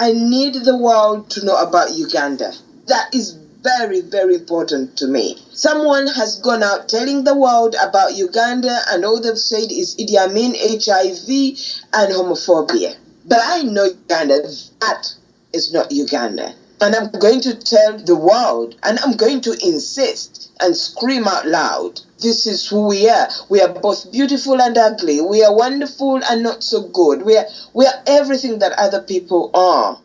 I need the world to know about Uganda. That is very, very important to me. Someone has gone out telling the world about Uganda, and all they've said is Idi Amin, HIV, and homophobia. But I know Uganda. That is not Uganda. And I'm going to tell the world, and I'm going to insist and scream out loud, this is who we are. We are both beautiful and ugly. We are wonderful and not so good. We are everything that other people are.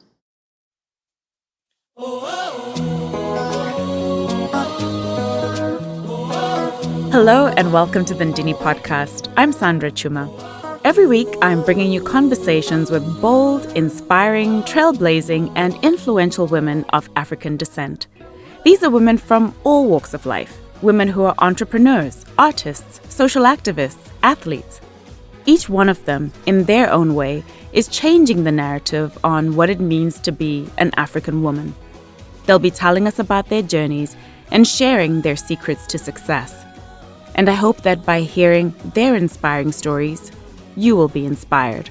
Hello and welcome to the Ndini Podcast. I'm Sandra Chuma. Every week, I'm bringing you conversations with bold, inspiring, trailblazing, and influential women of African descent. These are women from all walks of life, women who are entrepreneurs, artists, social activists, athletes. Each one of them, in their own way, is changing the narrative on what it means to be an African woman. They'll be telling us about their journeys and sharing their secrets to success. And I hope that by hearing their inspiring stories, you will be inspired.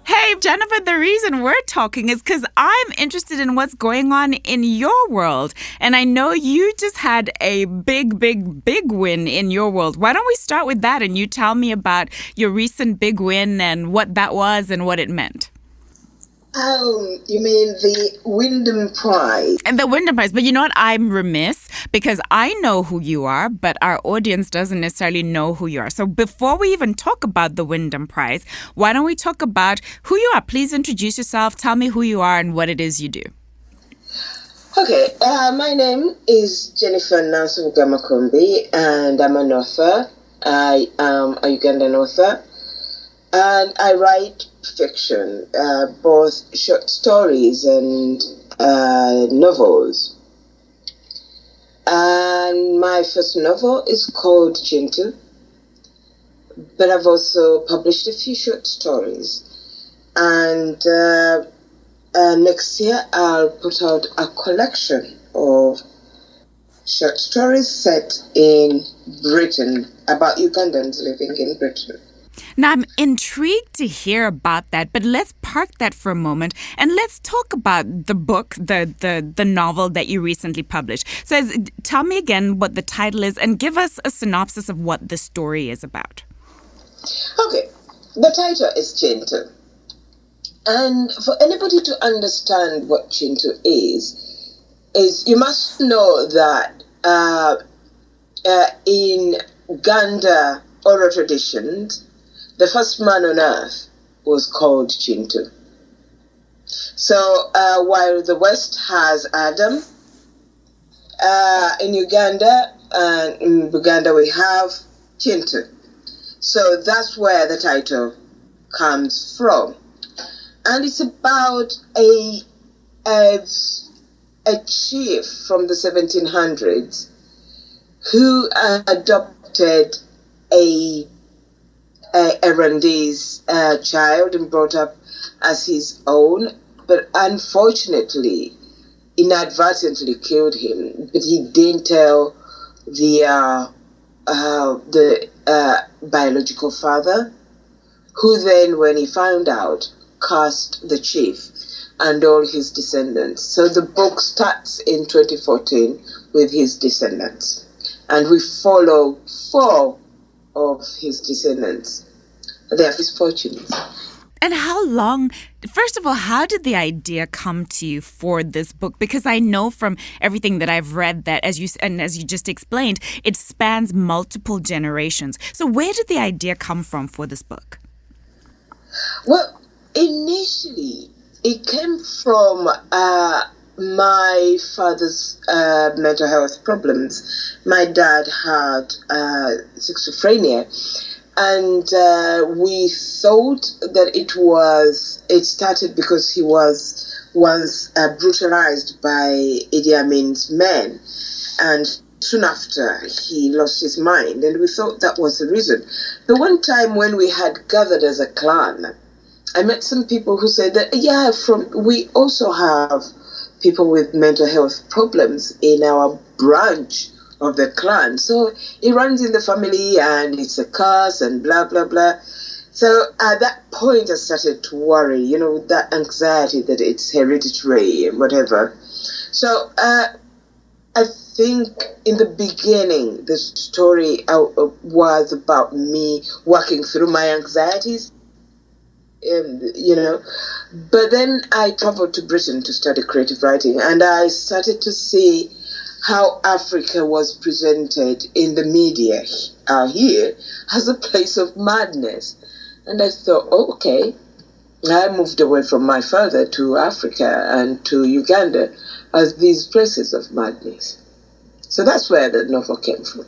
Hey, Jennifer, the reason we're talking is because I'm interested in what's going on in your world. And I know you just had a big win in your world. Why don't we start with that and you tell me about your recent big win and what that was and what it meant? You mean the Wyndham Prize? And the Wyndham Prize. But you know what? I'm remiss because I know who you are, but our audience doesn't necessarily know who you are. So before we even talk about the Wyndham Prize, why don't we talk about who you are? Please introduce yourself. Tell me who you are and what it is you do. Okay. My name is Jennifer Nansubuga Makumbi, and I'm an author. I am a Ugandan author, and I write fiction, both short stories and novels. And my first novel is called Kintu, but I've also published a few short stories. And next year I'll put out a collection of short stories set in Britain, about Ugandans living in Britain. Now, I'm intrigued to hear about that, but let's park that for a moment and let's talk about the book, the novel that you recently published. So tell me again what the title is and give us a synopsis of what the story is about. Okay, the title is Kintu. And for anybody to understand what Kintu is you must know that in Uganda oral traditions, the first man on earth was called Kintu. So while the West has Adam, in Uganda we have Kintu. So that's where the title comes from. And it's about a chief from the 1700s who adopted a Rwandanese child and brought up as his own, but unfortunately, inadvertently killed him. But he didn't tell the biological father, who then, when he found out, cast the chief and all his descendants. So the book starts in 2014 with his descendants, and we follow 4 of his descendants, their misfortunes. And how long, first of all, how did the idea come to you for this book? Because I know from everything that I've read that, as you just explained, it spans multiple generations. So where did the idea come from for this book? Well, initially, it came from my father's mental health problems. My dad had schizophrenia, and we thought that it started because he was once brutalized by Idi Amin's men, and soon after he lost his mind, and we thought that was the reason. The one time when we had gathered as a clan, I met some people who said that, we also have people with mental health problems in our branch of the clan. So it runs in the family and it's a curse and blah, blah, blah. So at that point I started to worry, that anxiety that it's hereditary and whatever. So I think in the beginning, the story was about me working through my anxieties, But then I traveled to Britain to study creative writing, and I started to see how Africa was presented in the media here as a place of madness. And I thought, okay, I moved away from my father to Africa and to Uganda as these places of madness. So that's where the novel came from.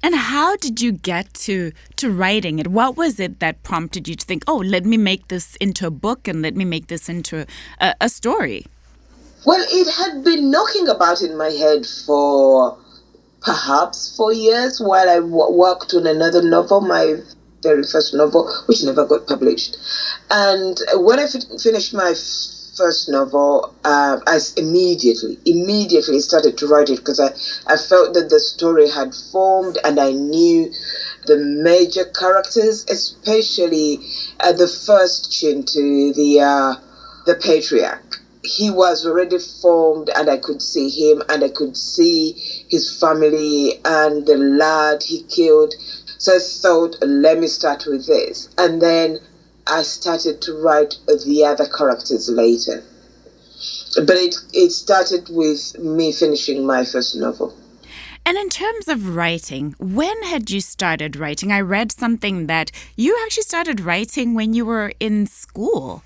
And how did you get to writing it? What was it that prompted you to think, oh, let me make this into a book and let me make this into a story? Well, it had been knocking about in my head for perhaps 4 years while I worked on another novel, my very first novel, which never got published. And when I finished my first novel, I immediately started to write it because I felt that the story had formed and I knew the major characters, especially the first Kintu, the patriarch. He was already formed and I could see him and I could see his family and the lad he killed. So I thought, let me start with this. And then I started to write the other characters later. But it started with me finishing my first novel. And in terms of writing, when had you started writing? I read something that you actually started writing when you were in school.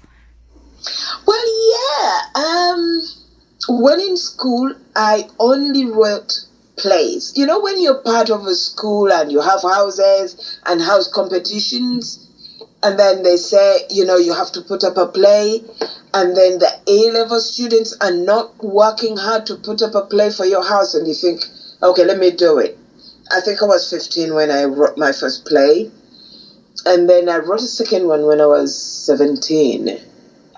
Well, yeah. When in school, I only wrote plays. When you're part of a school and you have houses and house competitions, and then they say, you have to put up a play, and then the A-level students are not working hard to put up a play for your house, and you think, okay, let me do it. I think I was 15 when I wrote my first play, and then I wrote a second one when I was 17.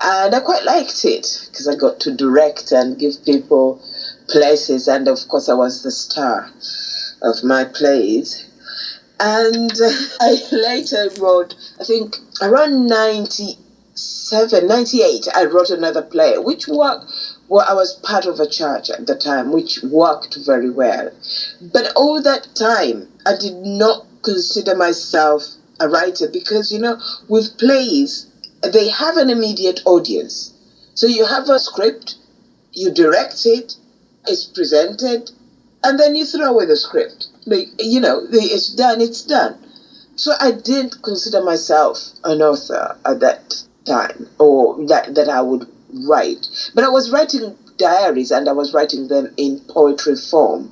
And I quite liked it because I got to direct and give people places, and of course I was the star of my plays. And I later wrote, I think around 97, 98, I wrote another play, which worked. Well, I was part of a church at the time, which worked very well. But all that time, I did not consider myself a writer because, with plays, they have an immediate audience. So you have a script, you direct it, it's presented, and then you throw away the script. It's done. So I didn't consider myself an author at that time, or that I would write. But I was writing diaries, and I was writing them in poetry form.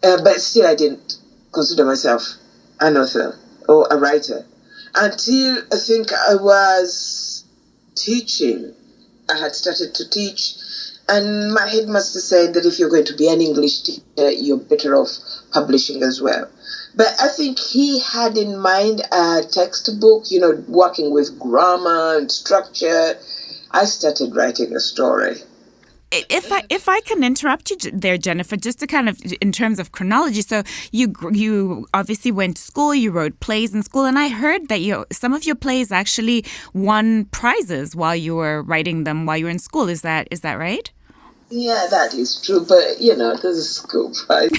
But still, I didn't consider myself an author or a writer. Until I think I was teaching. I had started to teach, and my headmaster said that if you're going to be an English teacher, you're better off publishing as well. But I think he had in mind a textbook, working with grammar and structure. I started writing a story. If I can interrupt you there, Jennifer, just to kind of in terms of chronology. So you obviously went to school, you wrote plays in school, and I heard that some of your plays actually won prizes while you were writing them while you were in school. Is that right? Yeah, that is true. But there's a school prize.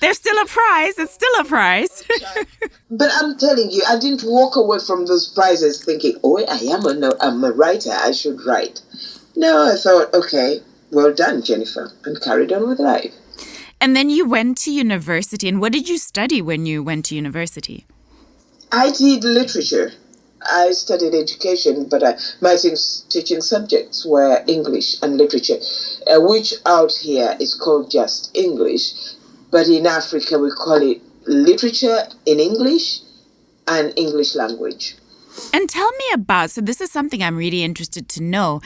There's still a prize. It's still a prize. But I'm telling you, I didn't walk away from those prizes thinking, oh, I'm a writer. I should write. No, I thought, okay, well done, Jennifer, and carried on with life. And then you went to university. And what did you study when you went to university? I did literature. I studied education, but my teaching subjects were English and literature, which out here is called just English. But in Africa, we call it literature in English and English language. And tell me about, so this is something I'm really interested to know,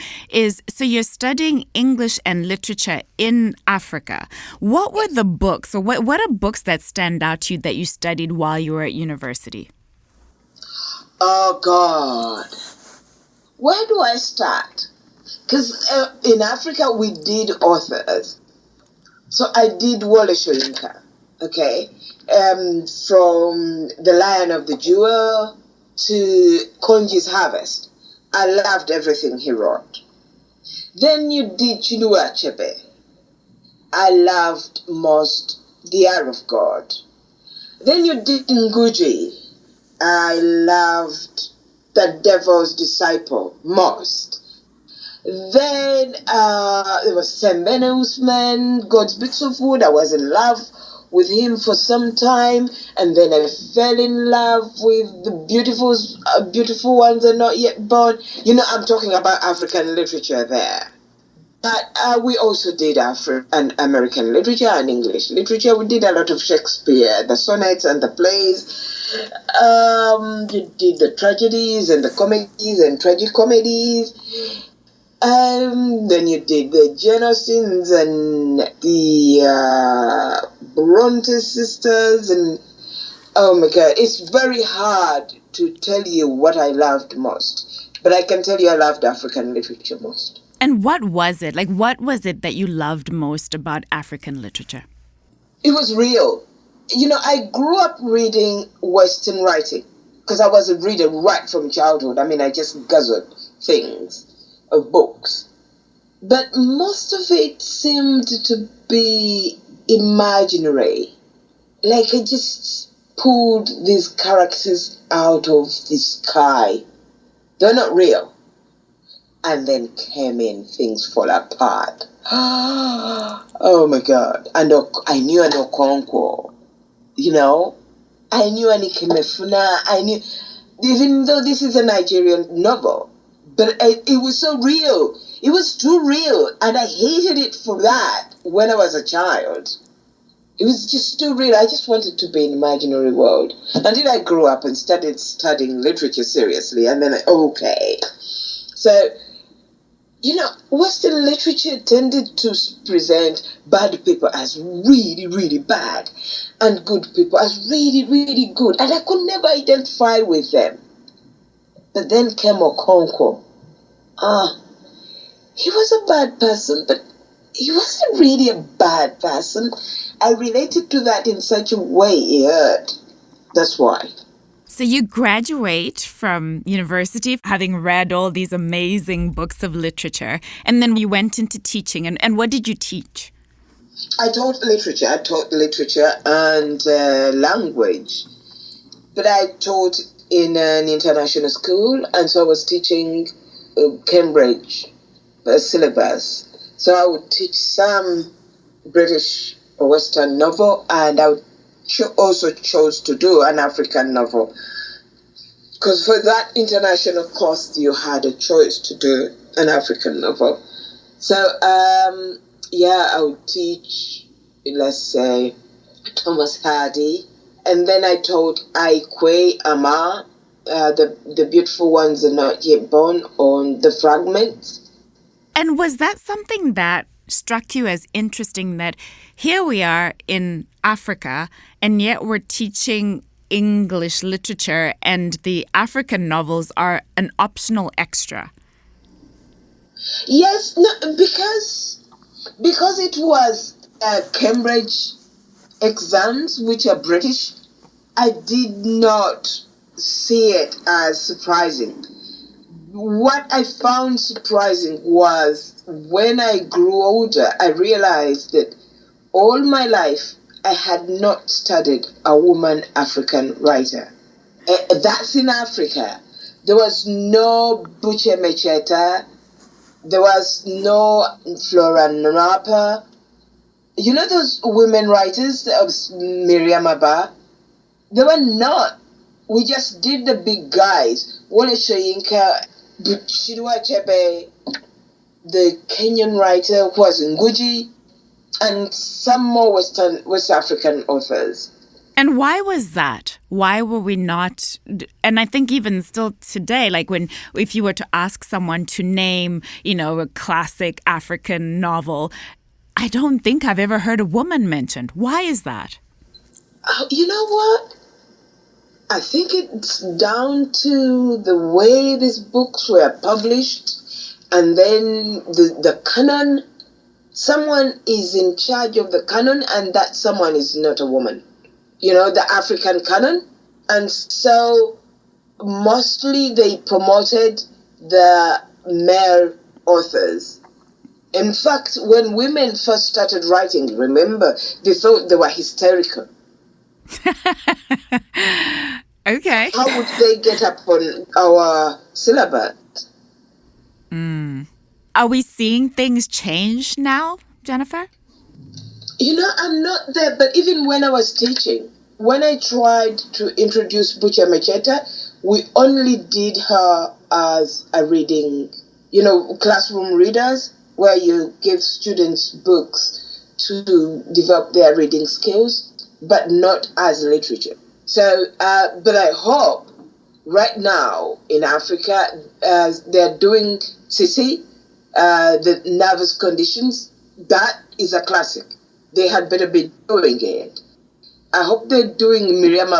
so you're studying English and literature in Africa. What were the books, or what are books that stand out to you that you studied while you were at university? Oh, God. Where do I start? Because in Africa, we did authors. So I did Wole Soyinka, okay? From The Lion of the Jewel, to Konji's Harvest. I loved everything he wrote. Then you did Chinua Achebe. I loved most The Eye of God. Then you did Ngugi. I loved The Devil's Disciple most. Then there was Sembene Usman, God's Bits of Wood. I was in love with him for some time, and then I fell in love with the beautiful ones are not yet born. I'm talking about African literature there. But we also did American literature and English literature. We did a lot of Shakespeare, the sonnets and the plays. You did the tragedies and the comedies and tragicomedies. Then you did the Genosins and the Bronte sisters, and oh my God, it's very hard to tell you what I loved most. But I can tell you I loved African literature most. And what was it? Like, what was it that you loved most about African literature? It was real. I grew up reading Western writing because I was a reader right from childhood. I mean, I just guzzled things of books. But most of it seemed to be imaginary. Like I just pulled these characters out of the sky. They're not real. And then came in, things fall apart. Oh my God. And I knew an Okonkwo, I knew an Ikemefuna, I knew, even though this is a Nigerian novel, but it was so real. It was too real, and I hated it for that when I was a child. It was just too real. I just wanted to be in an imaginary world. Until I grew up and started studying literature seriously, and then okay. So, Western literature tended to present bad people as really, really bad and good people as really, really good. And I could never identify with them. But then came Okonkwo. He was a bad person, but he wasn't really a bad person. I related to that in such a way it hurt. That's why. So you graduate from university having read all these amazing books of literature, and then you went into teaching. And what did you teach? I taught literature and language. But I taught in an international school, and so I was teaching Cambridge syllabus. So I would teach some British or Western novel, and I would also chose to do an African novel. Because for that international course, you had a choice to do an African novel. So, I would teach, let's say, Thomas Hardy. And then I taught Aikwe Ama, the beautiful ones are not yet born, on the fragments. And was that something that struck you as interesting, that here we are in Africa and yet we're teaching English literature and the African novels are an optional extra? Yes, no, because it was Cambridge exams, which are British, I did not see it as surprising. What I found surprising was when I grew older, I realized that all my life I had not studied a woman African writer. That's in Africa. There was no Buche Mecheta. There was no Flora Napa. You know those women writers, Miriam Abba? They were not. We just did the big guys. Wole Soyinka, Chinua Achebe, the Kenyan writer who was Ngugi, and some more West African authors. And why was that? Why were we not? And I think even still today, like if you were to ask someone to name, a classic African novel, I don't think I've ever heard a woman mentioned. Why is that? You know what? I think it's down to the way these books were published, and then the canon. Someone is in charge of the canon, and that someone is not a woman. The African canon. And so mostly they promoted the male authors. In fact, when women first started writing, remember, they thought they were hysterical. Okay. How would they get up on our syllabus? Are we seeing things change now, Jennifer? I'm not there, but even when I was teaching, when I tried to introduce Bucha Macheta, we only did her as a reading, classroom readers, where you give students books to develop their reading skills, but not as literature. So, but I hope right now in Africa, they're doing CC, the nervous conditions. That is a classic. They had better be doing it. I hope they're doing Miriam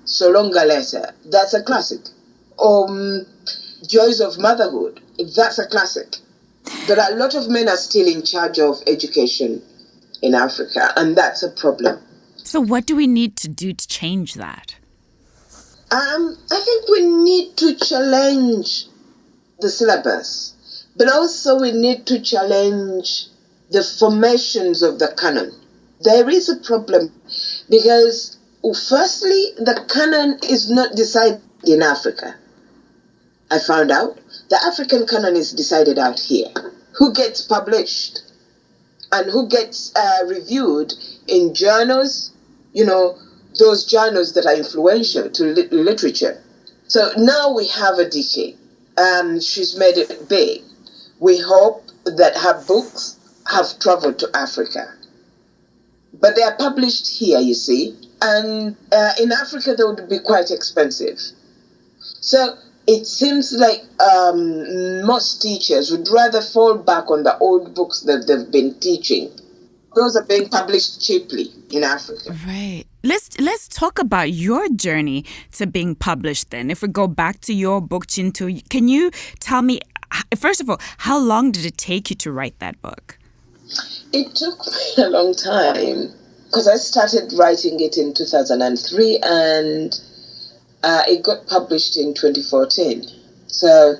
Solonga Letter. That's a classic. Joys of Motherhood. That's a classic. But a lot of men are still in charge of education in Africa, and that's a problem. So what do we need to do to change that? I think we need to challenge the syllabus, but also we need to challenge the formations of the canon. There is a problem because, firstly, the canon is not decided in Africa. I found out the African canon is decided out here. Who gets published and who gets reviewed in journals, those journals that are influential to literature. So now we have a decade. She's made it big. We hope that her books have traveled to Africa. But they are published here, you see. And in Africa, they would be quite expensive. So it seems like most teachers would rather fall back on the old books that they've been teaching. Those are being published cheaply in Africa. Right. Let's talk about your journey to being published then. If we go back to your book, Kintu, can you tell me, first of all, how long did it take you to write that book? It took me a long time because I started writing it in 2003 and it got published in 2014. So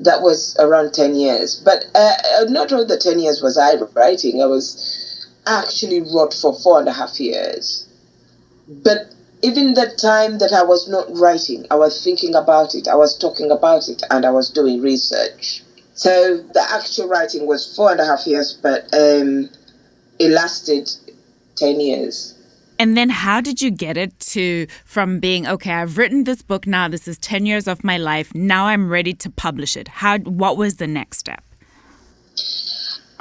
that was around 10 years. But not all the 10 years was I writing. I actually wrote for 4.5 years. But even the time that I was not writing, I was thinking about it, I was talking about it, and I was doing research. So the actual writing was 4.5 years, but it lasted 10 years. And then how did you get it from being, okay, I've written this book now, this is 10 years of my life, now I'm ready to publish it. What was the next step?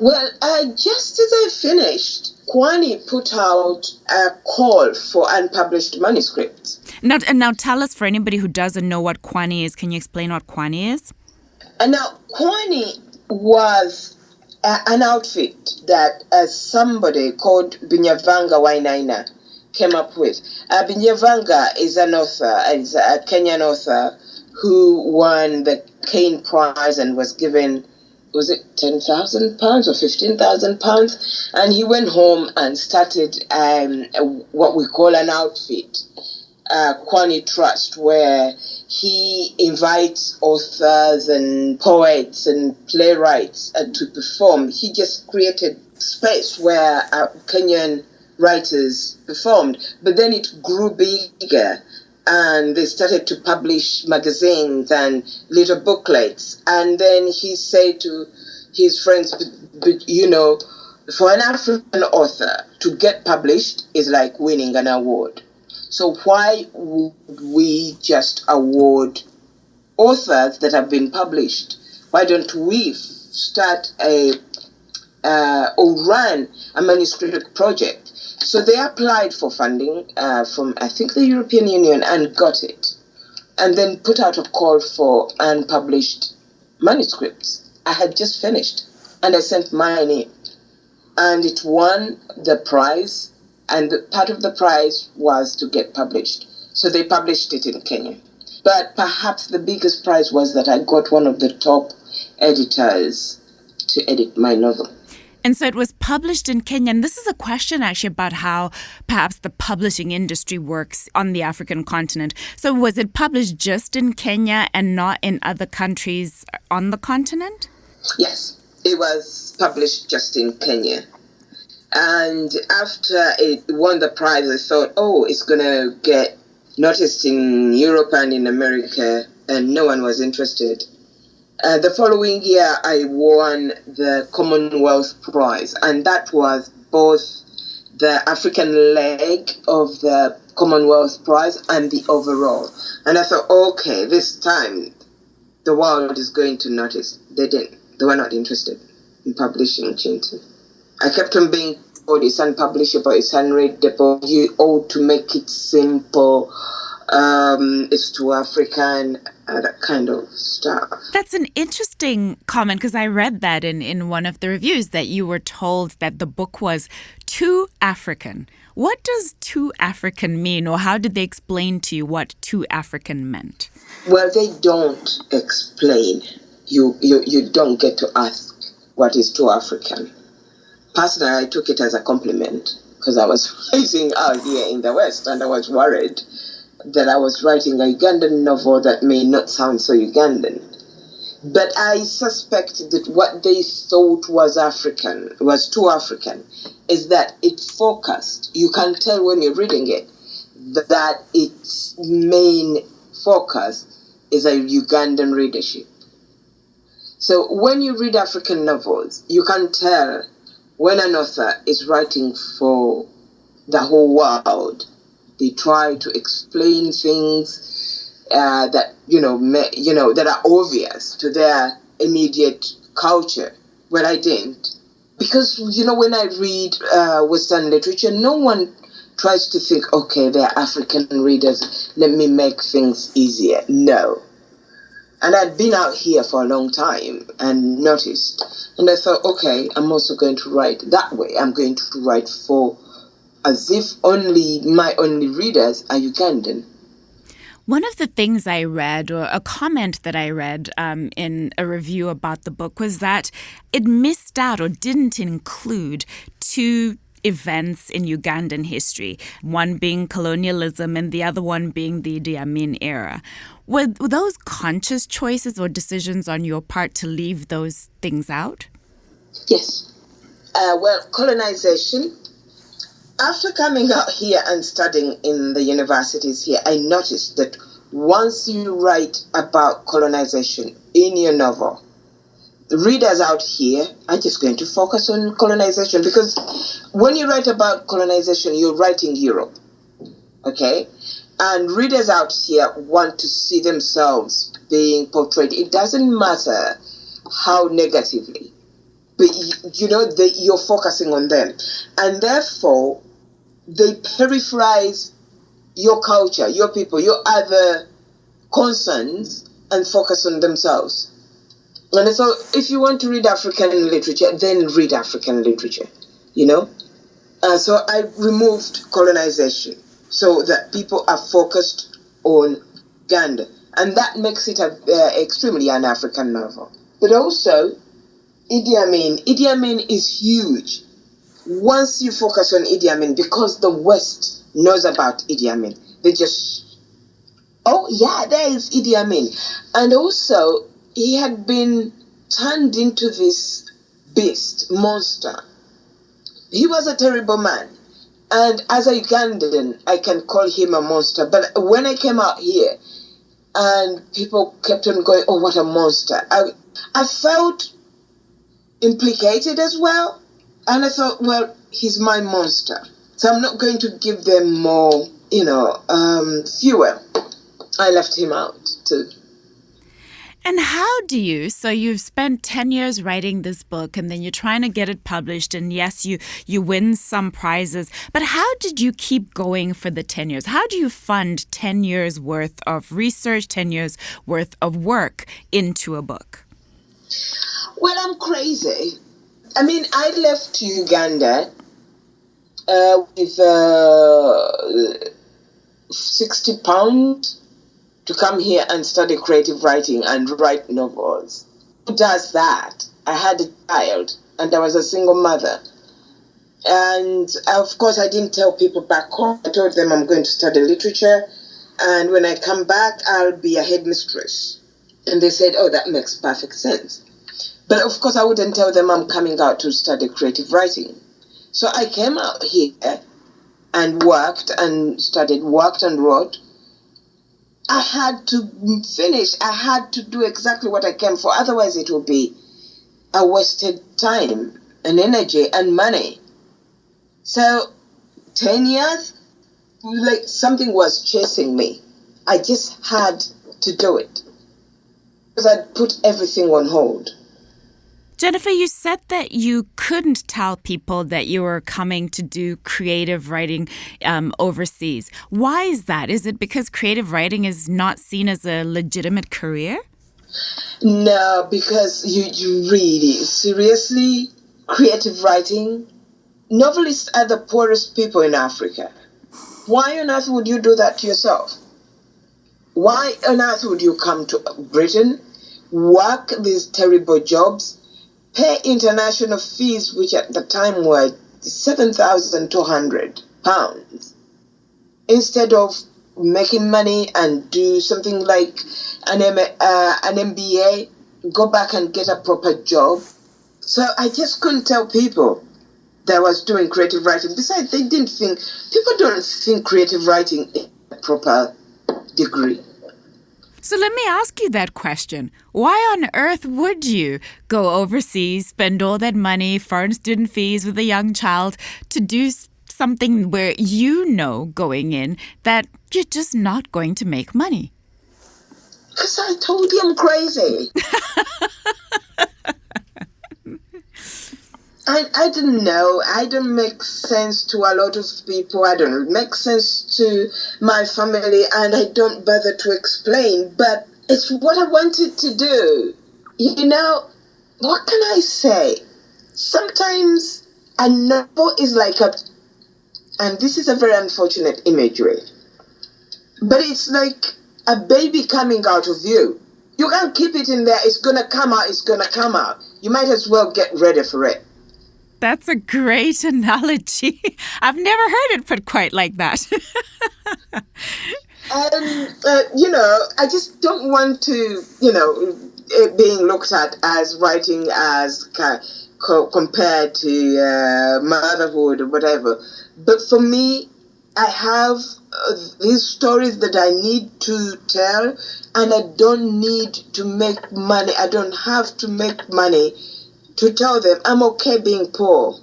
Well, just as I finished, Kwani put out a call for unpublished manuscripts. Now tell us, for anybody who doesn't know what Kwani is, can you explain what Kwani is? Now, Kwani was an outfit that somebody called Binyavanga Wainaina came up with. Binyavanga is an author, is a Kenyan author who won the Cain Prize and was given, was it £10,000 or £15,000? And he went home and started what we call an outfit, Kwani Trust, where he invites authors and poets and playwrights to perform. He just created space where Kenyan writers performed. But then it grew bigger, and they started to publish magazines and little booklets. And then he said to his friends, for an African author to get published is like winning an award. So why would we just award authors that have been published? Why don't we start or run a manuscript project? So they applied for funding from, I think, the European Union and got it. And then put out a call for unpublished manuscripts. I had just finished and I sent mine in. And it won the prize. And part of the prize was to get published. So they published it in Kenya. But perhaps the biggest prize was that I got one of the top editors to edit my novel. And so it was published in Kenya. And this is a question actually about how perhaps the publishing industry works on the African continent. So was it published just in Kenya and not in other countries on the continent? Yes, it was published just in Kenya. And after it won the prize, I thought, oh, it's going to get noticed in Europe and in America, and no one was interested. The following year, I won the Commonwealth Prize, and that was both the African leg of the Commonwealth Prize and the overall. And I thought, okay, this time the world is going to notice. They didn't. They were not interested in publishing Kintu. I kept on being told it's unpublishable, it's unreadable, you ought to make it simple, it's too African, that kind of stuff. That's an interesting comment, because I read that in one of the reviews that you were told that the book was too African. What does too African mean, or how did they explain to you what too African meant? Well, they don't explain. You don't get to ask what is too African. Personally, I took it as a compliment because I was raising out here in the West, and I was worried that I was writing a Ugandan novel that may not sound so Ugandan. But I suspect that what they thought was African, was too African, is that it focused. You can tell when you're reading it that its main focus is a Ugandan readership. So when you read African novels, you can tell when an author is writing for the whole world. They try to explain things that that are obvious to their immediate culture. Well, I didn't, because when I read Western literature, no one tries to think, okay, they're African readers, let me make things easier. No. And I'd been out here for a long time and noticed, and I thought, okay, I'm also going to write that way. I'm going to write for as if my only readers are Ugandan. One of the things I read, or a comment that I read in a review about the book, was that it missed out or didn't include two events in Ugandan history, one being colonialism and the other one being the Idi Amin era. Were those conscious choices or decisions on your part to leave those things out? Yes. Colonization. After coming out here and studying in the universities here, I noticed that once you write about colonization in your novel, the readers out here are just going to focus on colonization, because when you write about colonization, you're writing Europe, okay? And readers out here want to see themselves being portrayed. It doesn't matter how negatively, but you're focusing on them, and therefore they periphrase your culture, your people, your other concerns, and focus on themselves. And so if you want to read African literature, then read African literature, So I removed colonization so that people are focused on Uganda, and that makes it an extremely un-African novel. But also, Idi Amin is huge. Once you focus on Idi Amin, because the West knows about Idi Amin, they just, oh yeah, there is Idi Amin. And also, he had been turned into this beast, monster. He was a terrible man. And as a Ugandan, I can call him a monster. But when I came out here, and people kept on going, oh, what a monster, I felt implicated as well. And I thought, well, he's my monster, so I'm not going to give them more, fuel. I left him out too. And how do you, so you've spent 10 years writing this book, and then you're trying to get it published, and yes, you win some prizes, but how did you keep going for the 10 years? How do you fund 10 years worth of research, 10 years worth of work into a book? Well, I'm crazy. I left Uganda with £60 to come here and study creative writing and write novels. Who does that? I had a child. and I was a single mother. And of course, I didn't tell people back home. I told them I'm going to study literature, and when I come back, I'll be a headmistress. And they said, oh, that makes perfect sense. But of course, I wouldn't tell them I'm coming out to study creative writing. So I came out here and worked and wrote. I had to finish. I had to do exactly what I came for. Otherwise, it would be a wasted time and energy and money. So 10 years, like something was chasing me. I just had to do it because I'd put everything on hold. Jennifer, you said that you couldn't tell people that you were coming to do creative writing overseas. Why is that? Is it because creative writing is not seen as a legitimate career? No, because you really, seriously, creative writing, novelists are the poorest people in Africa. Why on earth would you do that to yourself? Why on earth would you come to Britain, work these terrible jobs, pay international fees, which at the time were £7,200, instead of making money and do something like an MBA, go back and get a proper job? So I just couldn't tell people that I was doing creative writing. Besides, people don't think creative writing is a proper degree. So let me ask you that question. Why on earth would you go overseas, spend all that money, foreign student fees with a young child to do something where you know going in that you're just not going to make money? Because I told you I'm crazy. I didn't know. I don't make sense to a lot of people. I don't make sense to my family, and I don't bother to explain. But it's what I wanted to do. You know, what can I say? Sometimes a novel is like and this is a very unfortunate imagery, but it's like a baby coming out of you. You can't keep it in there. It's going to come out. It's going to come out. You might as well get ready for it. That's a great analogy. I've never heard it put quite like that. I just don't want to, it being looked at as writing as compared to motherhood or whatever. But for me, I have these stories that I need to tell, and I don't need to make money. I don't have to make money to tell them I'm okay being poor.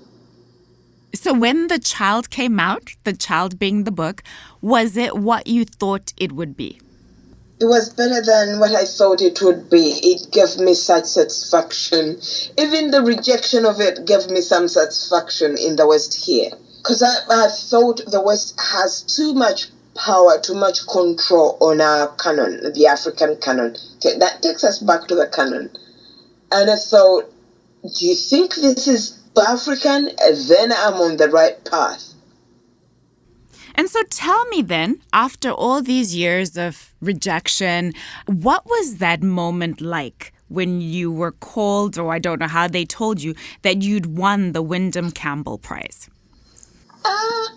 So when the child came out, the child being the book, was it what you thought it would be? It was better than what I thought it would be. It gave me such satisfaction. Even the rejection of it gave me some satisfaction in the West here. Because I thought the West has too much power, too much control on our canon, the African canon. That takes us back to the canon. And I thought, do you think this is African? Then I'm on the right path. And so tell me then, after all these years of rejection, what was that moment like when you were called, or I don't know how they told you, that you'd won the Wyndham Campbell Prize?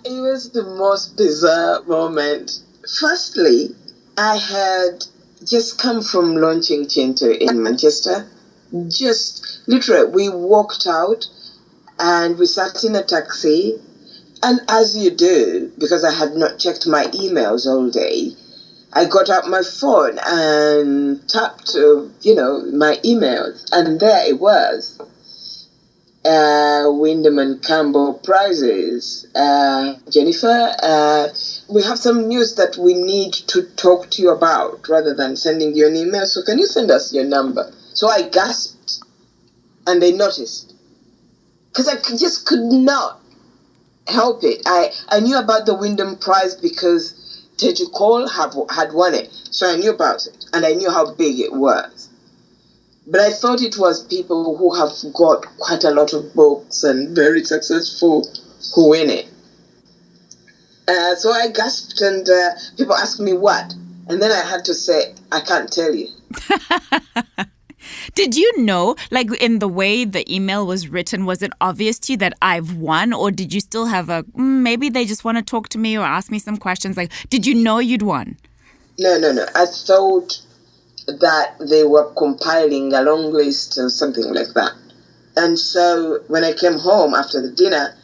It was the most bizarre moment. Firstly, I had just come from launching Kintu in Manchester. Just literally, we walked out and we sat in a taxi. And as you do, because I had not checked my emails all day, I got out my phone and tapped, my emails. And there it was. Wyndham and Campbell Prizes. Jennifer, we have some news that we need to talk to you about rather than sending you an email. So can you send us your number? So I gasped, and they noticed. Because I just could not help it. I knew about the Wyndham Prize because Teju Cole had won it. So I knew about it, and I knew how big it was. But I thought it was people who have got quite a lot of books and very successful who win it. So I gasped, and people asked me what. And then I had to say, I can't tell you. Did you know, like in the way the email was written, was it obvious to you that I've won? Or did you still have maybe they just want to talk to me or ask me some questions? Like, did you know you'd won? No. I thought that they were compiling a long list or something like that. And so when I came home after the dinner,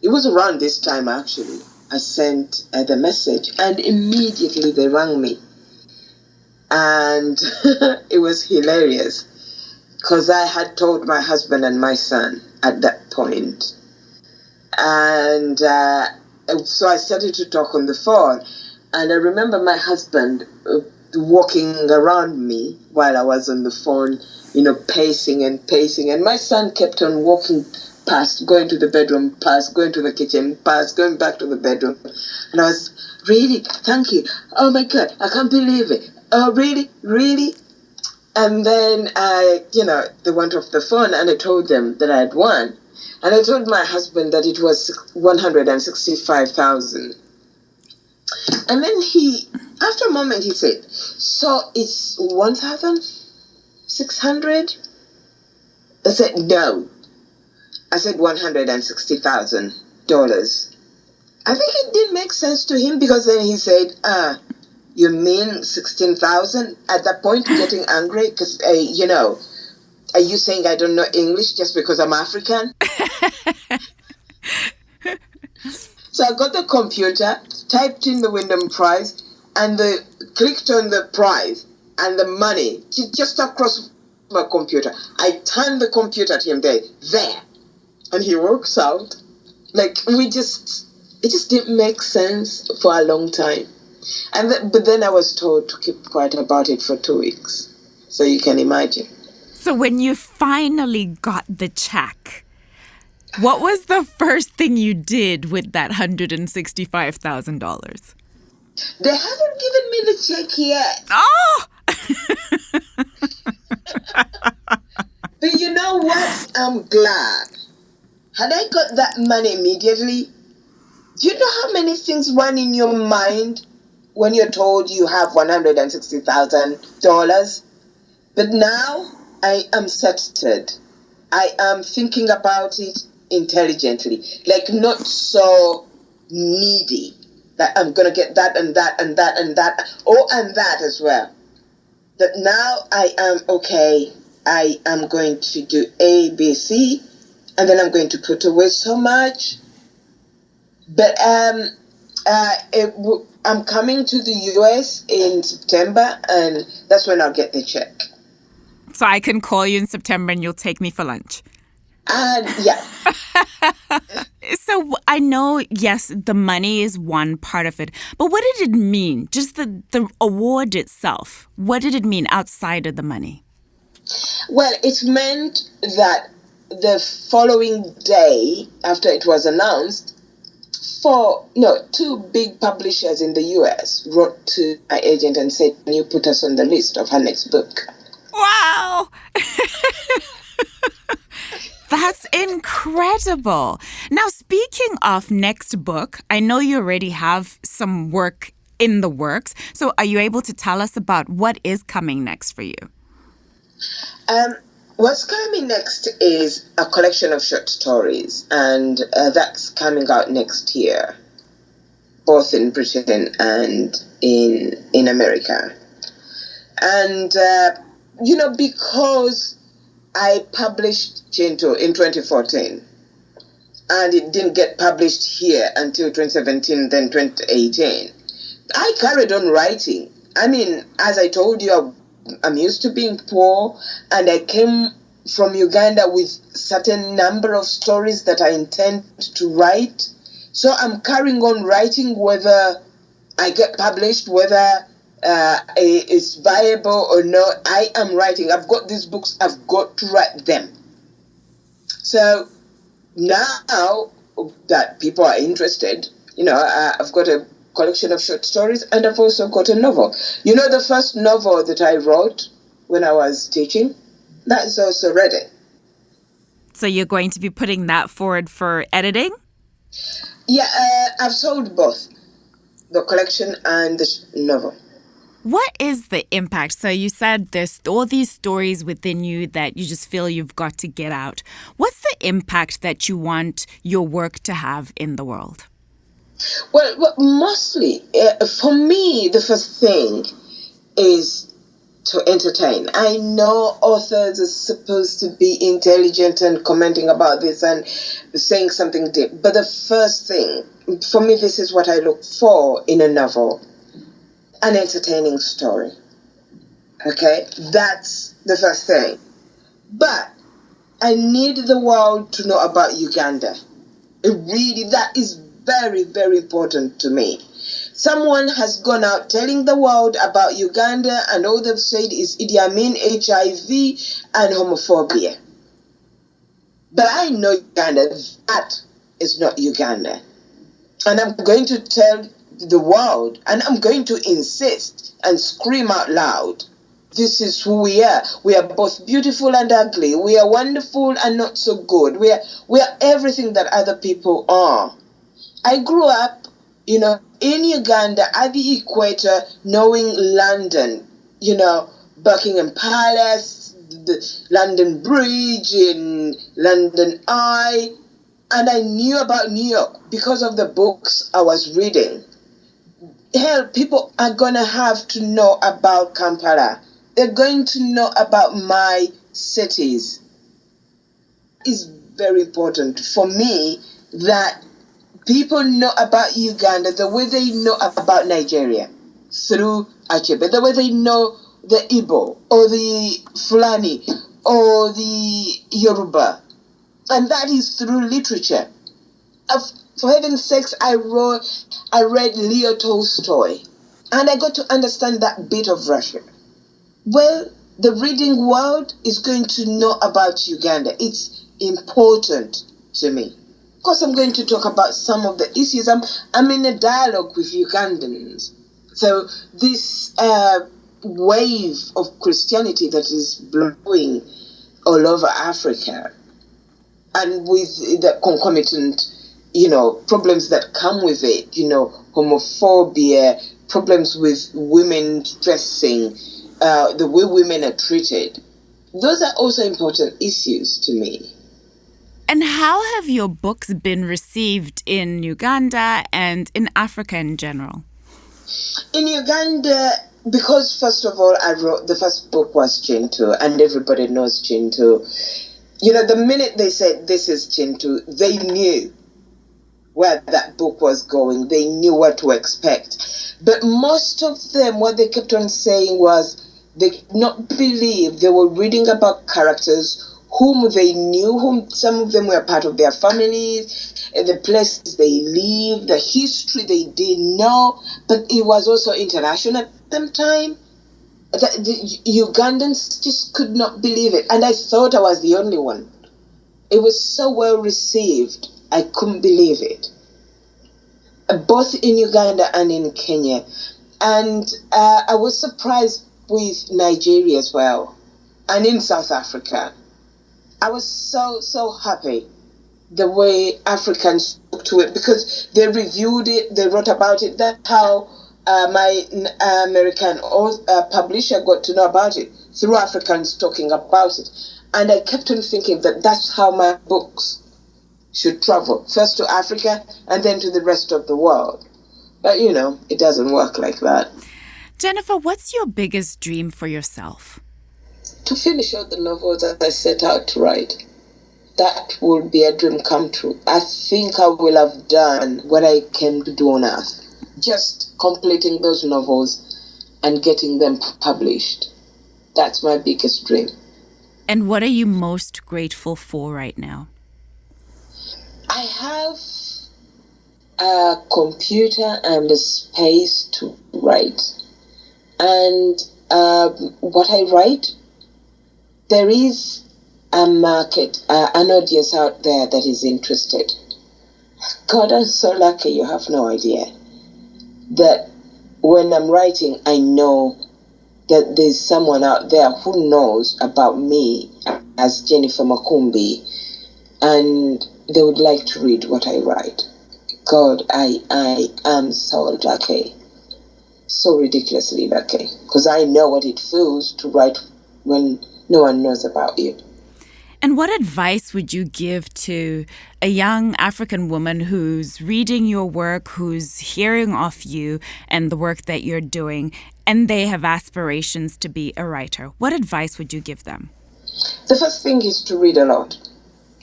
it was around this time actually, I sent the message and immediately they rang me. And it was hilarious because I had told my husband and my son at that point. And so I started to talk on the phone. And I remember my husband walking around me while I was on the phone, pacing. And my son kept on walking past, going to the bedroom, past, going to the kitchen, past, going back to the bedroom. And I was, really? Thank you. Oh, my God, I can't believe it. Oh, really? Really? And then, they went off the phone and I told them that I had won. And I told my husband that it was 165,000. And then after a moment, he said, so it's 1,600? I said, no. I said $160,000. I think it didn't make sense to him because then he said, you mean 16,000? At that point, getting angry because, are you saying I don't know English just because I'm African? So I got the computer, typed in the Wyndham price, and clicked on the price and the money just across my computer. I turned the computer to him there, and he walks out. Like it just didn't make sense for a long time. But then I was told to keep quiet about it for 2 weeks. So you can imagine. So when you finally got the check, what was the first thing you did with that $165,000? They haven't given me the check yet. Oh! But you know what? I'm glad. Had I got that money immediately, do you know how many things run in your mind when you're told you have $160,000? But now I am settled. I am thinking about it intelligently, like not so needy that I'm going to get that and that and that and that. Oh, and that as well. But now I am okay. I am going to do A, B, C, and then I'm going to put away so much. But I'm coming to the US in September, and that's when I'll get the check. So I can call you in September and you'll take me for lunch. Yeah. So I know, yes, the money is one part of it. But what did it mean? Just the award itself. What did it mean outside of the money? Well, it meant that the following day after it was announced, two big publishers in the US wrote to my agent and said, can you put us on the list of her next book? Wow! That's incredible. Now, speaking of next book, I know you already have some work in the works. So are you able to tell us about what is coming next for you? What's coming next is a collection of short stories, and that's coming out next year, both in Britain and in America. And, because I published Kintu in 2014, and it didn't get published here until 2017, then 2018, I carried on writing. I mean, as I told you, I'm used to being poor, and I came from Uganda with certain number of stories that I intend to write. So I'm carrying on writing whether I get published, whether it's viable or not. I am writing. I've got these books. I've got to write them. So now that people are interested, I've got a collection of short stories, and I've also got a novel. The first novel that I wrote when I was teaching, that is also ready. So you're going to be putting that forward for editing? Yeah, I've sold both, the collection and the novel. What is the impact? So you said there's all these stories within you that you just feel you've got to get out. What's the impact that you want your work to have in the world? Well, mostly, for me, the first thing is to entertain. I know authors are supposed to be intelligent and commenting about this and saying something deep, but the first thing, for me, this is what I look for in a novel, an entertaining story. Okay? That's the first thing. But I need the world to know about Uganda. That is very, very important to me. Someone has gone out telling the world about Uganda, and all they've said is Idi Amin, HIV, and homophobia. But I know Uganda. That is not Uganda. And I'm going to tell the world, and I'm going to insist and scream out loud, this is who we are. We are both beautiful and ugly. We are wonderful and not so good. We are everything that other people are. I grew up, in Uganda at the equator, knowing London, Buckingham Palace, the London Bridge, in London Eye, and I knew about New York because of the books I was reading. Hell, people are going to have to know about Kampala. They're going to know about my cities. It's very important for me that people know about Uganda the way they know about Nigeria, through Achebe, the way they know the Igbo or the Fulani or the Yoruba. And that is through literature. For heaven's sakes, I read Leo Tolstoy, and I got to understand that bit of Russia. Well, the reading world is going to know about Uganda. It's important to me. Of course, I'm going to talk about some of the issues. I'm in a dialogue with Ugandans. So this wave of Christianity that is blowing all over Africa, and with the concomitant, problems that come with it, homophobia, problems with women dressing, the way women are treated. Those are also important issues to me. And how have your books been received in Uganda and in Africa in general? In Uganda, because first of all, the first book was Kintu, and everybody knows Kintu. The minute they said this is Kintu, they knew where that book was going. They knew what to expect. But most of them, what they kept on saying was they could not believe they were reading about characters whom they knew, whom some of them were part of their families, the places they lived, the history they didn't know, but it was also international at the time. The Ugandans just could not believe it, and I thought I was the only one. It was so well received, I couldn't believe it. Both in Uganda and in Kenya. And I was surprised with Nigeria as well, and in South Africa. I was so happy the way Africans took to it, because they reviewed it, they wrote about it. That's how my American publisher got to know about it, through Africans talking about it. And I kept on thinking that that's how my books should travel, first to Africa and then to the rest of the world. But, it doesn't work like that. Jennifer, what's your biggest dream for yourself? To finish all the novels that I set out to write. That will be a dream come true. I think I will have done what I came to do on earth. Just completing those novels and getting them published. That's my biggest dream. And what are you most grateful for right now? I have a computer and a space to write. And what I write, there is a market, an audience out there that is interested. God, I'm so lucky, you have no idea. That when I'm writing, I know that there's someone out there who knows about me as Jennifer Makumbi, and they would like to read what I write. God, I am so lucky. so ridiculously lucky, because I know what it feels to write when no one knows about you. And what advice would you give to a young African woman who's reading your work, who's hearing of you and the work that you're doing, and they have aspirations to be a writer? What advice would you give them? The first thing is to read a lot.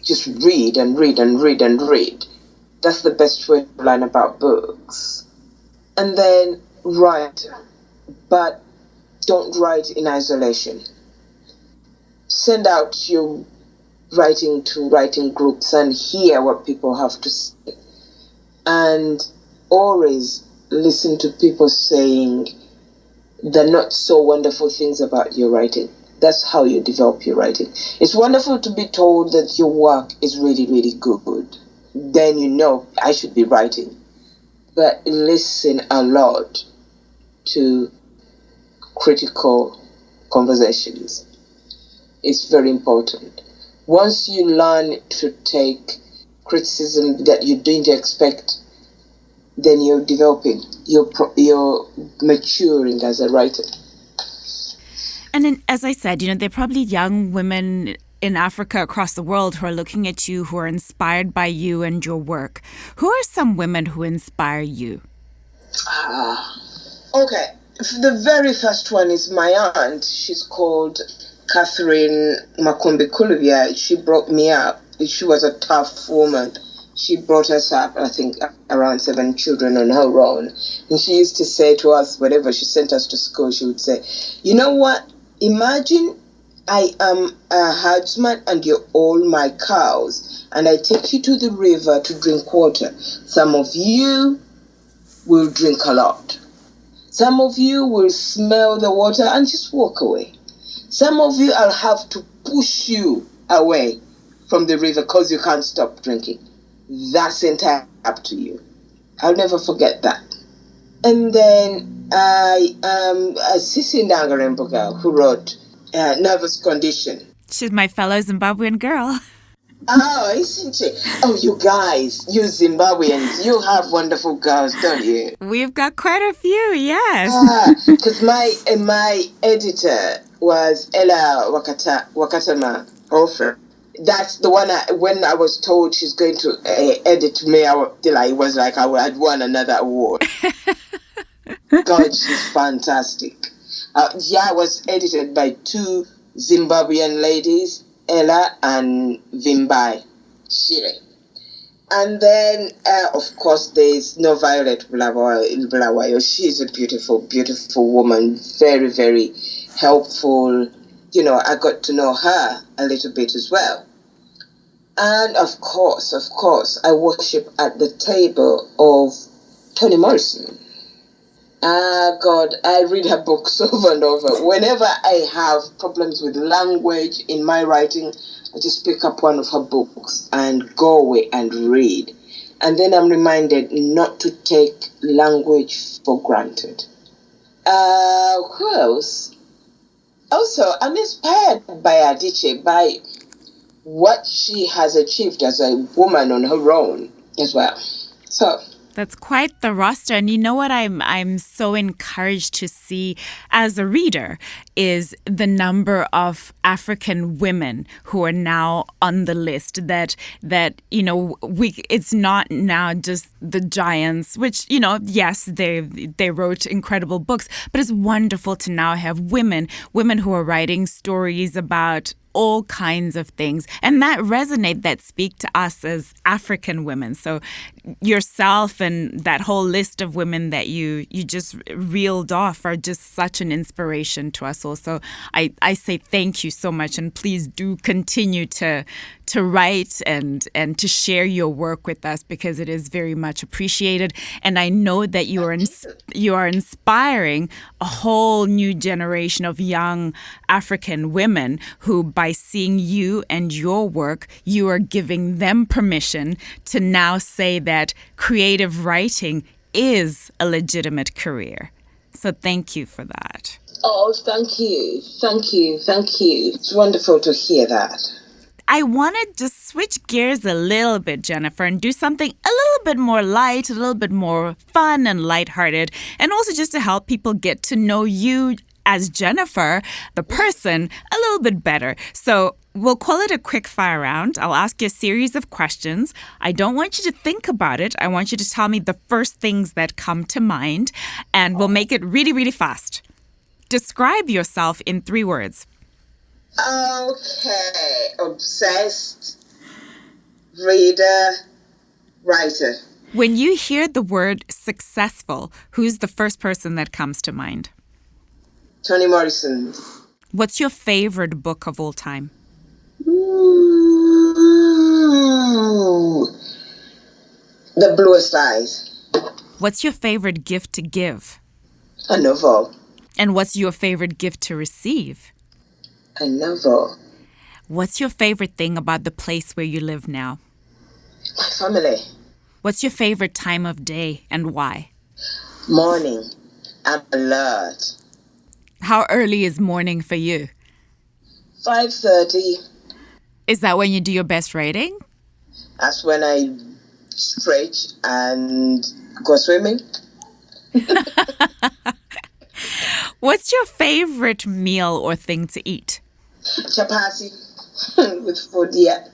Just read and read and read and read. That's the best way to learn about books. And then write, but don't write in isolation. Send out your writing to writing groups and hear what people have to say. And always listen to people saying the not so wonderful things about your writing. That's how you develop your writing. It's wonderful to be told that your work is really, really good. Then you know I should be writing. But listen a lot to critical conversations. It's very important. Once you learn to take criticism that you didn't expect, then you're developing, you're maturing as a writer. And then, as I said, there are probably young women in Africa, across the world, who are looking at you, who are inspired by you and your work. Who are some women who inspire you? Okay. The very first one is my aunt. She's called Catherine Makumbi. She brought me up. She was a tough woman. She brought us up, I think, around 7 children on her own. And she used to say to us, whenever she sent us to school, she would say, you know what? Imagine I am a herdsman and you're all my cows, and I take you to the river to drink water. Some of you will drink a lot. Some of you will smell the water and just walk away. Some of you, I'll have to push you away from the river because you can't stop drinking. That's entirely up to you. I'll never forget that. And then I Sisi Ndangarembuga, who wrote Nervous Condition. She's my fellow Zimbabwean girl. Oh, isn't she? Oh, you guys, you Zimbabweans, you have wonderful girls, don't you? We've got quite a few, yes. Because my editor was Ella Wakatama Offer. That's the one. When I was told she's going to edit me, it was like I had won another award. God, she's fantastic. I was edited by 2 Zimbabwean ladies, Ella and Vimbai Shire. And then, of course, there's no Violet Bulawayo. She's a beautiful, beautiful woman, very, very helpful. I got to know her a little bit as well. And of course, I worship at the table of Toni Morrison. God, I read her books over and over. Whenever I have problems with language in my writing, I just pick up one of her books and go away and read. And then I'm reminded not to take language for granted. Who else? Also, I'm inspired by Adichie, by what she has achieved as a woman on her own as well. So that's quite the roster. And you know what I'm so encouraged to see as a reader is the number of African women who are now on the list that it's not now just the giants, which, yes, they wrote incredible books, but it's wonderful to now have women who are writing stories about all kinds of things and that speak to us as African women. So yourself and that whole list of women that you just reeled off are just such an inspiration to us all. So I say thank you so much, and please do continue to write and to share your work with us, because it is very much appreciated. And I know that you are inspiring a whole new generation of young African women who, by seeing you and your work, you are giving them permission to now say that creative writing is a legitimate career. So thank you for that. Oh, thank you. It's wonderful to hear that. I want to just switch gears a little bit, Jennifer, and do something a little bit more light, a little bit more fun and lighthearted, and also just to help people get to know you as Jennifer, the person, a little bit better. So we'll call it a quick fire round. I'll ask you a series of questions. I don't want you to think about it. I want you to tell me the first things that come to mind, and we'll make it really, really fast. Describe yourself in 3 words. Okay. Obsessed, reader, writer. When you hear the word successful, who's the first person that comes to mind? Toni Morrison. What's your favorite book of all time? Ooh, The Bluest Eyes. What's your favorite gift to give? A novel. And what's your favorite gift to receive? A novel. What's your favorite thing about the place where you live now? My family. What's your favorite time of day and why? Morning. I'm alert. How early is morning for you? 5:30. Is that when you do your best writing? That's when I stretch and go swimming. What's your favorite meal or thing to eat? Chapati with food, yeah.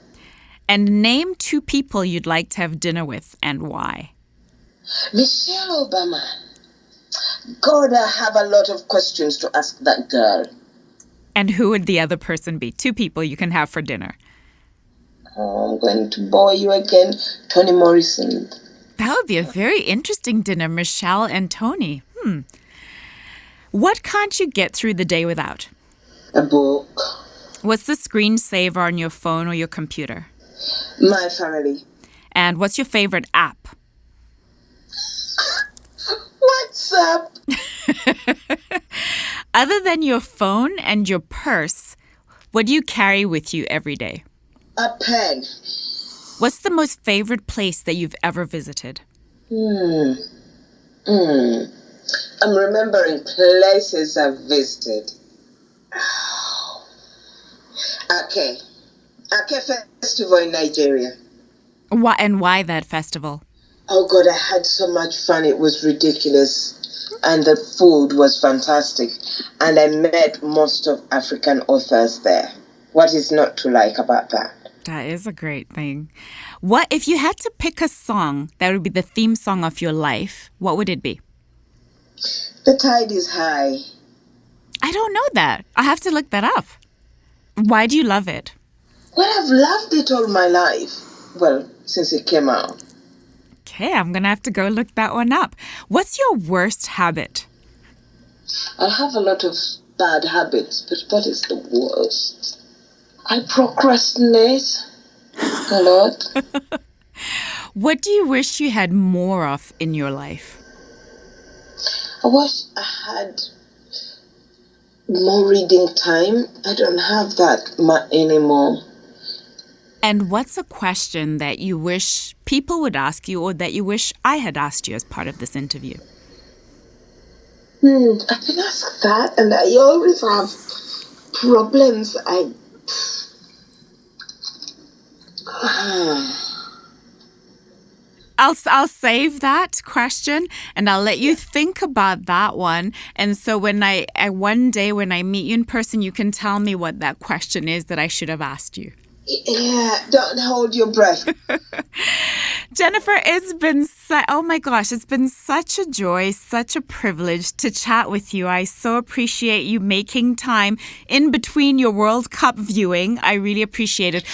And name 2 people you'd like to have dinner with and why. Michelle Obama. God, I have a lot of questions to ask that girl. And who would the other person be? 2 people you can have for dinner. Oh, I'm going to bore you again. Toni Morrison. That would be a very interesting dinner, Michelle and Toni. What can't you get through the day without? A book. What's the screensaver on your phone or your computer? My family. And what's your favorite app? What's up? Other than your phone and your purse, what do you carry with you every day? A pen. What's the most favorite place that you've ever visited? I'm remembering places I've visited. Ake Festival in Nigeria. Why that festival? Oh God, I had so much fun. It was ridiculous. And the food was fantastic. And I met most of African authors there. What is not to like about that? That is a great thing. What if you had to pick a song that would be the theme song of your life, what would it be? The Tide is High. I don't know that. I have to look that up. Why do you love it? Well, I've loved it all my life. Well, since it came out. Okay, I'm going to have to go look that one up. What's your worst habit? I have a lot of bad habits, but what is the worst? I procrastinate a lot. What do you wish you had more of in your life? I wish I had more reading time. I don't have that much anymore. And what's a question that you wish people would ask you or that you wish I had asked you as part of this interview? I've been asked that, and I always have problems. I'll save that question and I'll let you think about that one. And so when one day when I meet you in person, you can tell me what that question is that I should have asked you. Yeah, don't hold your breath. Jennifer, it's been such a joy, such a privilege to chat with you. I so appreciate you making time in between your World Cup viewing. I really appreciate it.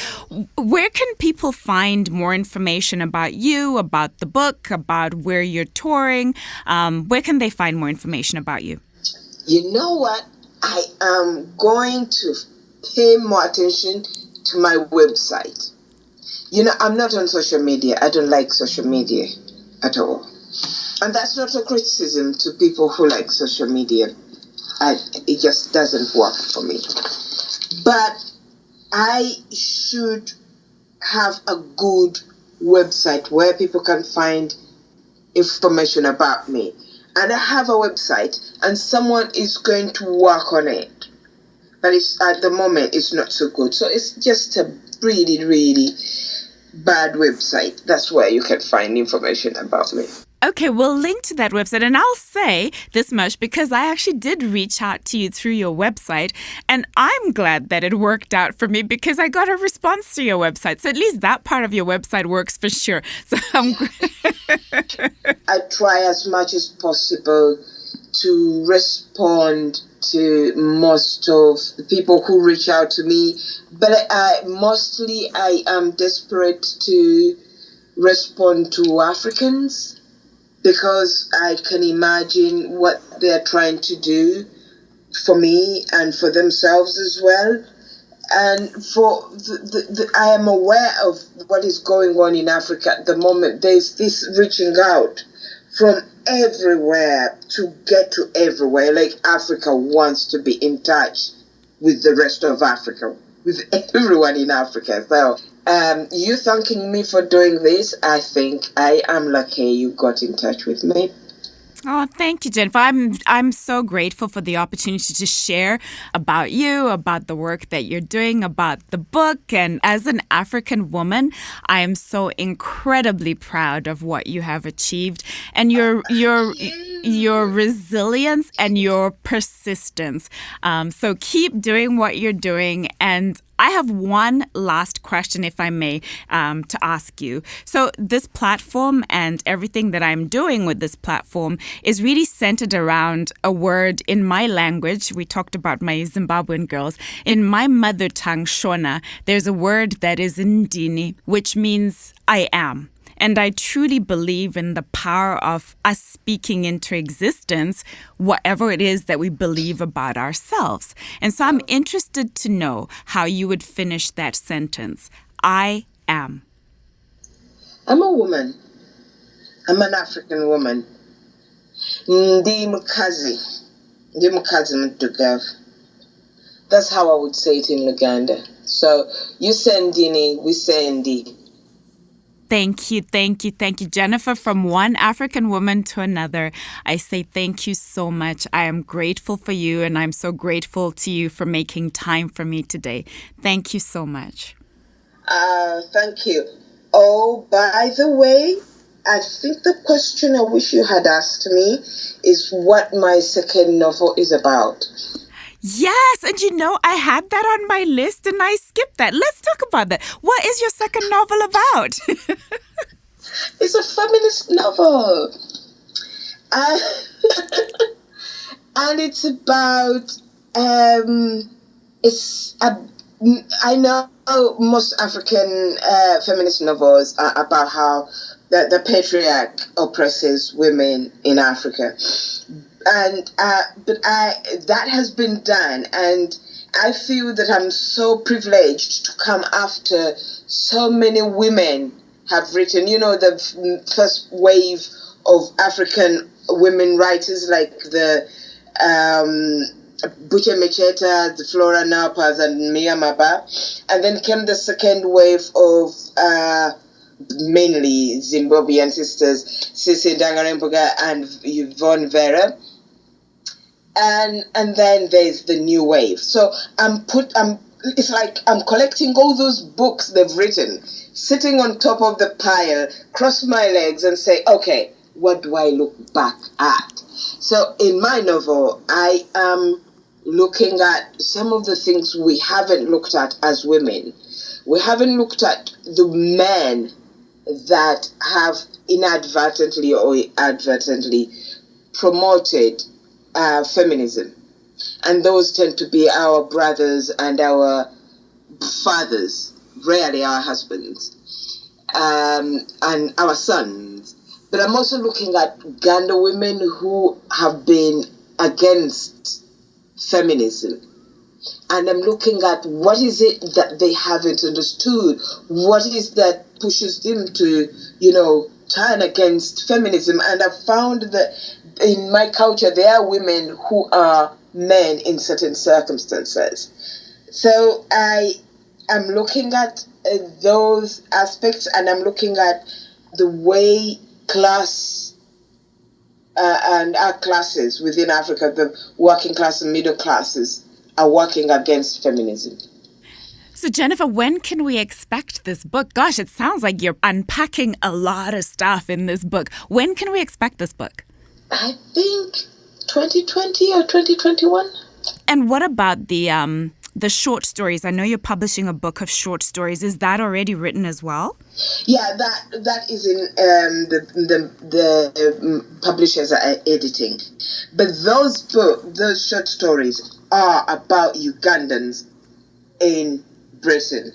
Where can people find more information about you, about the book, about where you're touring? Where can they find more information about you? You know what? I am going to pay more attention to my website. You know, I'm not on social media. I don't like social media at all. And that's not a criticism to people who like social media. It just doesn't work for me. But I should have a good website where people can find information about me. And I have a website, and someone is going to work on it. But at the moment, it's not so good. So it's just a really, really bad website. That's where you can find information about me. Okay, we'll link to that website. And I'll say this much because I actually did reach out to you through your website. And I'm glad that it worked out for me because I got a response to your website. So at least that part of your website works for sure. So I try as much as possible to respond to most of the people who reach out to me. But mostly I am desperate to respond to Africans, because I can imagine what they're trying to do for me and for themselves as well. And for I am aware of what is going on in Africa at the moment. There's this reaching out from everywhere to get to everywhere. Like Africa wants to be in touch with the rest of Africa, with everyone in Africa. So you thanking me for doing this, I think I am lucky you got in touch with me. Oh, thank you, Jennifer. I'm so grateful for the opportunity to share about you, about the work that you're doing, about the book. And as an African woman, I am so incredibly proud of what you have achieved and your resilience and your persistence. So keep doing what you're doing. And I have one last question, if I may, to ask you. So this platform and everything that I'm doing with this platform is really centered around a word in my language. We talked about my Zimbabwean girls. In my mother tongue, Shona, there's a word that is Ndini, which means I am. And I truly believe in the power of us speaking into existence whatever it is that we believe about ourselves. And so I'm interested to know how you would finish that sentence. I am. I'm a woman. I'm an African woman. Ndi mukazi. Ndi mukazi mtugavu. That's how I would say it in Uganda. So you say Ndini, we say Ndi. Thank you, thank you, thank you, Jennifer. From one African woman to another, I say thank you so much. I am grateful for you, and I'm so grateful to you for making time for me today. Thank you so much. Thank you. Oh, by the way, I think the question I wish you had asked me is what my second novel is about. Yes, and I had that on my list and I skipped that. Let's talk about that. What is your second novel about? It's a feminist novel. And it's about, I know most African feminist novels are about how the patriarch oppresses women in Africa. And that has been done, and I feel that I'm so privileged to come after so many women have written. The first wave of African women writers like the Buche Mecheta, the Flora Napas, and Mia Maba, and then came the second wave of mainly Zimbabwean sisters, Sisi Dangaremboga and Yvonne Vera. And then there's the new wave. So it's like I'm collecting all those books they've written, sitting on top of the pile, cross my legs and say, okay, what do I look back at? So in my novel, I am looking at some of the things we haven't looked at as women. We haven't looked at the men that have inadvertently or advertently promoted feminism, and those tend to be our brothers and our fathers, rarely our husbands, and our sons. But I'm also looking at Uganda women who have been against feminism, and I'm looking at what is it that they haven't understood, what is that pushes them to, turn against feminism. And I've found that in my culture, there are women who are men in certain circumstances. So I am looking at those aspects, and I'm looking at the way class and our classes within Africa, the working class and middle classes, are working against feminism. So, Jennifer, when can we expect this book? Gosh, it sounds like you're unpacking a lot of stuff in this book. When can we expect this book? I think 2020 or 2021. And what about the short stories? I know you're publishing a book of short stories. Is that already written as well? Yeah, that is in the publishers are editing. But those short stories are about Ugandans in Britain.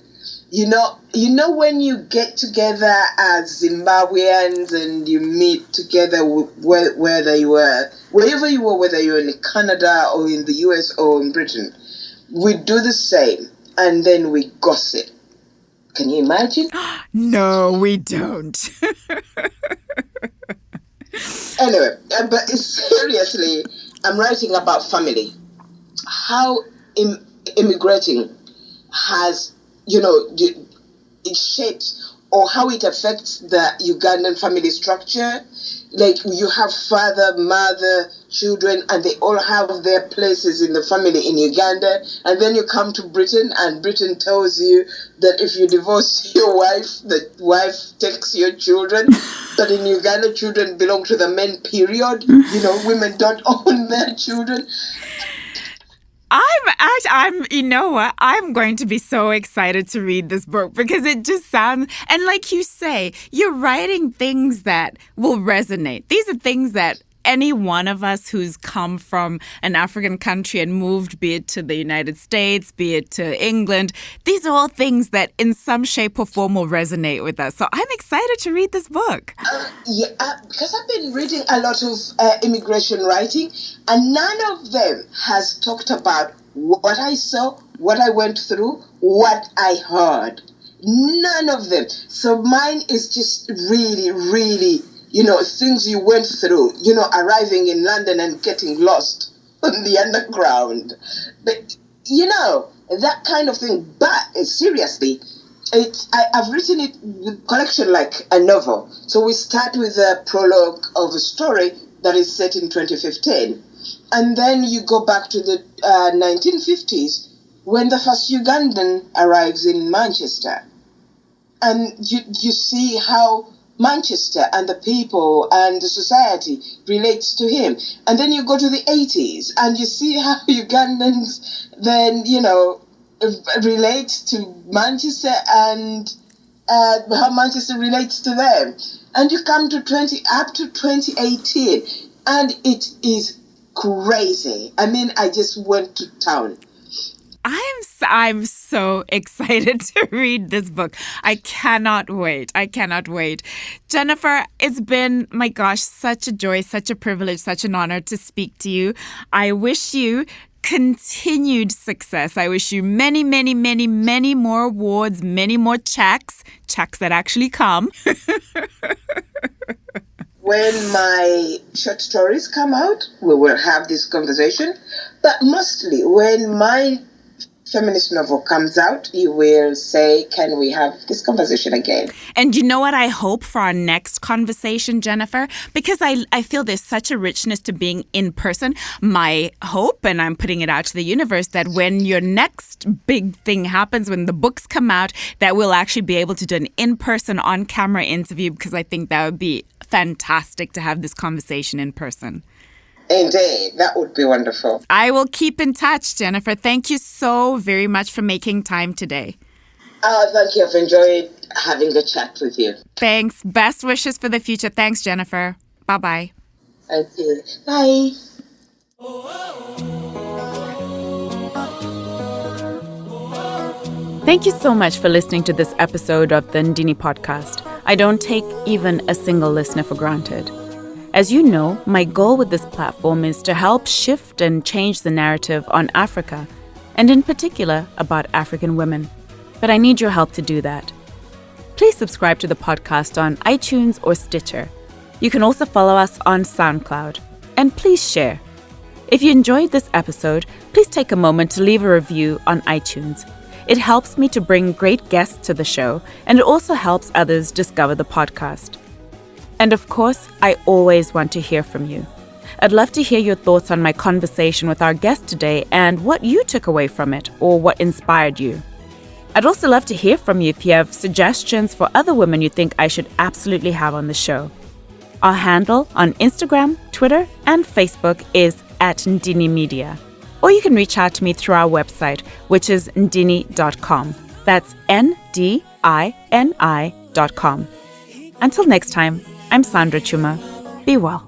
You know when you get together as Zimbabweans and you meet together wherever you were, whether you're in Canada or in the US or in Britain, we do the same and then we gossip. Can you imagine? No, we don't. Anyway, but seriously, I'm writing about family. How immigrating has, it shapes or how it affects the Ugandan family structure. Like you have father, mother, children, and they all have their places in the family in Uganda. And then you come to Britain, and Britain tells you that if you divorce your wife, the wife takes your children. But in Uganda, children belong to the men, period. Women don't own their children. I'm going to be so excited to read this book because it just sounds, and like you say, you're writing things that will resonate. These are things that any one of us who's come from an African country and moved, be it to the United States, be it to England, these are all things that in some shape or form will resonate with us. So I'm excited to read this book. Because I've been reading a lot of immigration writing, and none of them has talked about what I saw, what I went through, what I heard. None of them. So mine is just really, really, things you went through, arriving in London and getting lost on the underground. But, that kind of thing. But seriously, I've written it with collection like a novel. So we start with a prologue of a story that is set in 2015. And then you go back to the 1950s when the first Ugandan arrives in Manchester. And you see how Manchester and the people and the society relates to him. And then you go to the 80s and you see how Ugandans then, relate to Manchester and how Manchester relates to them. And you come to up to 2018 and it is crazy. I mean, I just went to town. I'm so excited to read this book. I cannot wait. Jennifer, it's been, my gosh, such a joy, such a privilege, such an honor to speak to you. I wish you continued success. I wish you many, many, many, many more awards, many more checks that actually come. When my short stories come out, we will have this conversation. But mostly when my feminist novel comes out, you will say, can we have this conversation again? And you know what I hope for our next conversation, Jennifer? Because I feel there's such a richness to being in person. My hope, and I'm putting it out to the universe, that when your next big thing happens, when the books come out, that we'll actually be able to do an in-person, on-camera interview, because I think that would be fantastic to have this conversation in person. Indeed, that would be wonderful. I will keep in touch, Jennifer. Thank you so very much for making time today. Thank you. I've enjoyed having a chat with you. Thanks. Best wishes for the future. Thanks, Jennifer. Bye-bye. Thank you. Bye. Thank you so much for listening to this episode of the Ndini podcast. I don't take even a single listener for granted. As you know, my goal with this platform is to help shift and change the narrative on Africa, and in particular about African women. But I need your help to do that. Please subscribe to the podcast on iTunes or Stitcher. You can also follow us on SoundCloud. And please share. If you enjoyed this episode, please take a moment to leave a review on iTunes. It helps me to bring great guests to the show, and it also helps others discover the podcast. And of course, I always want to hear from you. I'd love to hear your thoughts on my conversation with our guest today and what you took away from it or what inspired you. I'd also love to hear from you if you have suggestions for other women you think I should absolutely have on the show. Our handle on Instagram, Twitter, and Facebook is @Ndini Media. Or you can reach out to me through our website, which is ndini.com. That's NDINI.com. Until next time, I'm Sandra Chuma. Be well.